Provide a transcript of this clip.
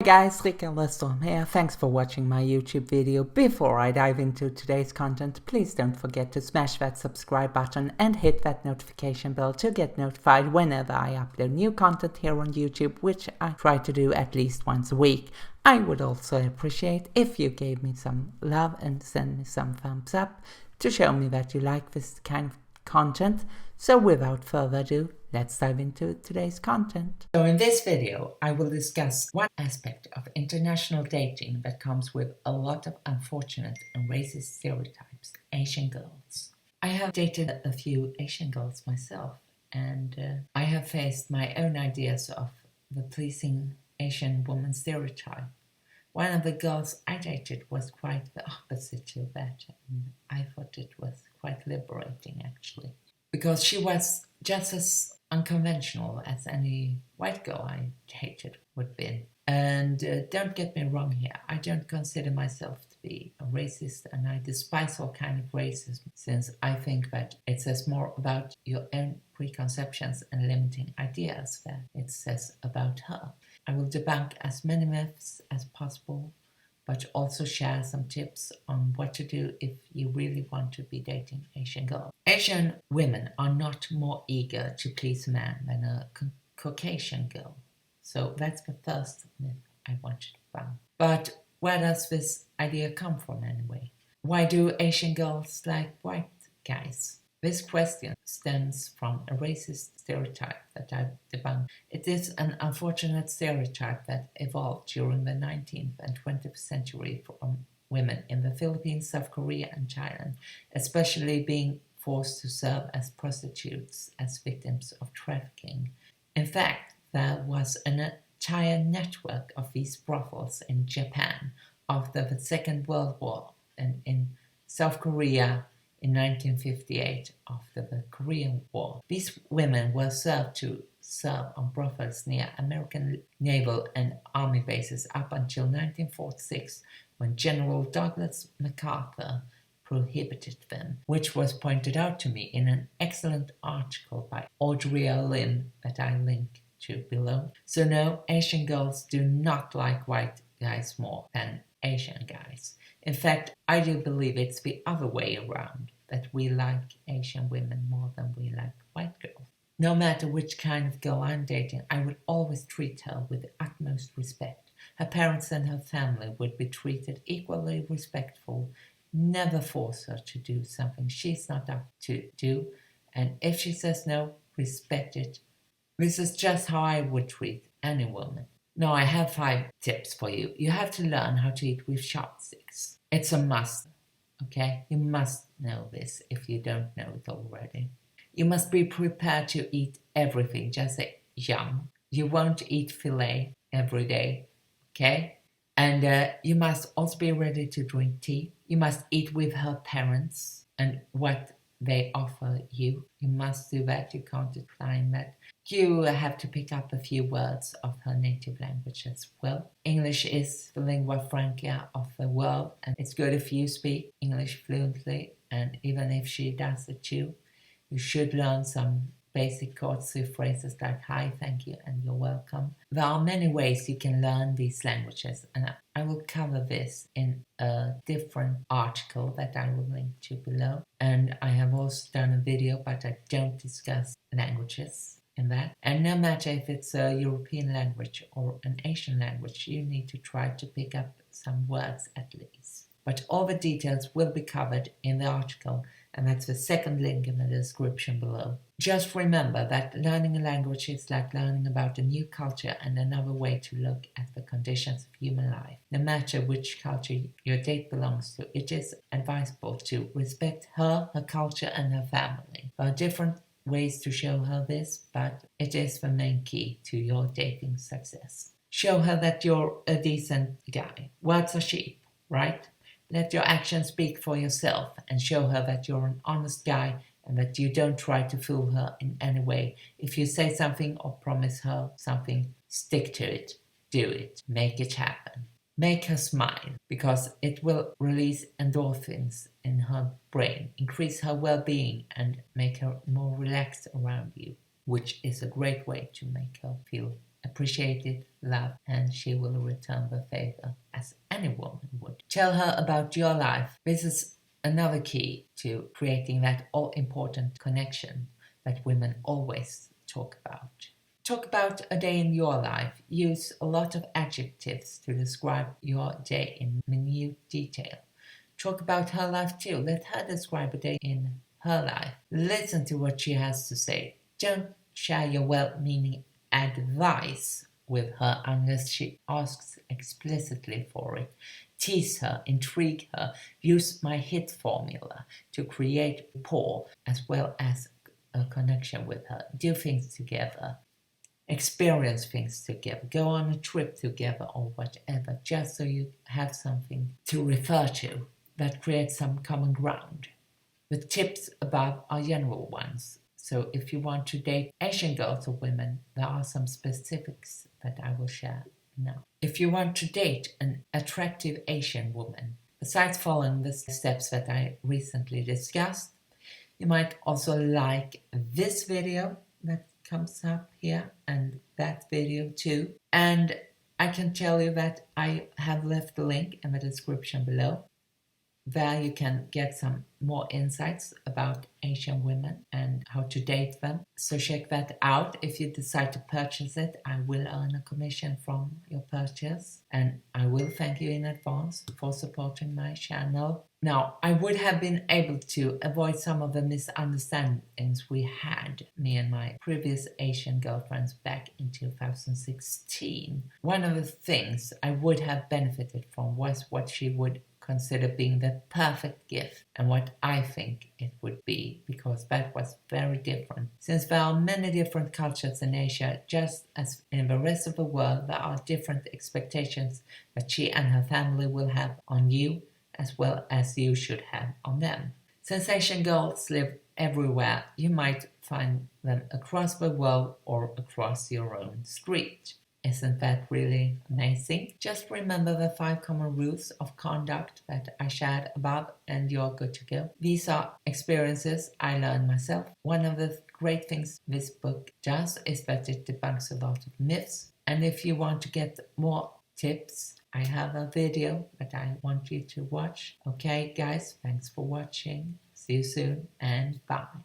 Guys, Rickard here. Thanks for watching my YouTube video. Before I dive into today's content, please don't forget to smash that subscribe button and hit that notification bell to get notified whenever I upload new content here on YouTube, which I try to do at least once a week. I would also appreciate if you gave me some love and send me some thumbs up to show me that you like this kind of content. So without further ado, let's dive into today's content. So in this video, I will discuss one aspect of international dating that comes with a lot of unfortunate and racist stereotypes: Asian girls. I have dated a few Asian girls myself, and I have faced my own ideas of the pleasing Asian woman stereotype. One of the girls I dated was quite the opposite to that, and I thought it was quite liberating actually, because she was just as unconventional as any white girl I dated would be. And don't get me wrong here, I don't consider myself to be a racist, and I despise all kind of racism, since I think that it says more about your own preconceptions and limiting ideas than it says about her. I will debunk as many myths as possible, but also share some tips on what to do if you really want to be dating Asian girls. Asian women are not more eager to please a man than a Caucasian girl. So that's the first myth I want to debunk. But where does this idea come from anyway? Why do Asian girls like white guys? This question stems from a racist stereotype that I've debunked. It is an unfortunate stereotype that evolved during the 19th and 20th century from women in the Philippines, South Korea and China, especially being forced to serve as prostitutes as victims of trafficking. In fact, there was an entire network of these brothels in Japan after the Second World War, and in South Korea in 1958 after the Korean War. These women were serve on brothels near American naval and army bases up until 1946, when General Douglas MacArthur prohibited them, which was pointed out to me in an excellent article by Audrey Lynn that I link to below. So no, Asian girls do not like white guys more than Asian guys. In fact, I do believe it's the other way around, that we like Asian women more than we like white girls. No matter which kind of girl I'm dating, I would always treat her with the utmost respect. Her parents and her family would be treated equally respectful. Never force her to do something she's not up to do, and if she says no, respect it. This is just how I would treat any woman. Now I have 5 tips for you. You have to learn how to eat with chopsticks. It's a must, okay? You must know this if you don't know it already. You must be prepared to eat everything, just say yum. You won't eat filet every day, okay? And you must also be ready to drink tea. You must eat with her parents and what they offer you. You must do that. You can't decline that. You have to pick up a few words of her native language as well. English is the lingua franca of the world, and it's good if you speak English fluently, and even if she does it too, you should learn some basic courtesy phrases like hi, thank you, and you're welcome. There are many ways you can learn these languages, and I will cover this in a different article that I will link to below. And I have also done a video, but I don't discuss languages in that. And no matter if it's a European language or an Asian language, you need to try to pick up some words at least. But all the details will be covered in the article, and that's the second link in the description below. Just remember that learning a language is like learning about a new culture and another way to look at the conditions of human life. No matter which culture your date belongs to, it is advisable to respect her culture and her family. There are different ways to show her this, but it is the main key to your dating success. Show her that you're a decent guy. Words are cheap, right? Let your actions speak for yourself, and show her that you're an honest guy and that you don't try to fool her in any way. If you say something or promise her something, stick to it. Do it. Make it happen. Make her smile, because it will release endorphins in her brain, increase her well-being, and make her more relaxed around you, which is a great way to make her feel appreciated, loved, and she will return the favor as any woman would. Tell her about your life. This is another key to creating that all-important connection that women always talk about. Talk about a day in your life. Use a lot of adjectives to describe your day in minute detail. Talk about her life too. Let her describe a day in her life. Listen to what she has to say. Don't share your well-meaning advice with her unless she asks explicitly for it. Tease her, intrigue her. Use my hit formula to create rapport as well as a connection with her. Do things together. Experience things together, go on a trip together or whatever, just so you have something to refer to that creates some common ground. The tips above are general ones, so if you want to date Asian girls or women, there are some specifics that I will share now. If you want to date an attractive Asian woman, besides following the steps that I recently discussed, you might also like this video that comes up here and that video too. And I can tell you that I have left the link in the description below. There you can get some more insights about Asian women and how to date them. So check that out. If you decide to purchase it, I will earn a commission from your purchase. And I will thank you in advance for supporting my channel. Now, I would have been able to avoid some of the misunderstandings we had, me and my previous Asian girlfriends back in 2016. One of the things I would have benefited from was what she would consider being the perfect gift and what I think it would be, because that was very different. Since there are many different cultures in Asia, just as in the rest of the world, there are different expectations that she and her family will have on you, as well as you should have on them. Since Asian girls live everywhere, you might find them across the world or across your own street. Isn't that really amazing? Just remember the 5 common rules of conduct that I shared above and you're good to go. These are experiences I learned myself. One of the great things this book does is that it debunks a lot of myths. And if you want to get more tips, I have a video that I want you to watch. Okay, guys, thanks for watching. See you soon and bye.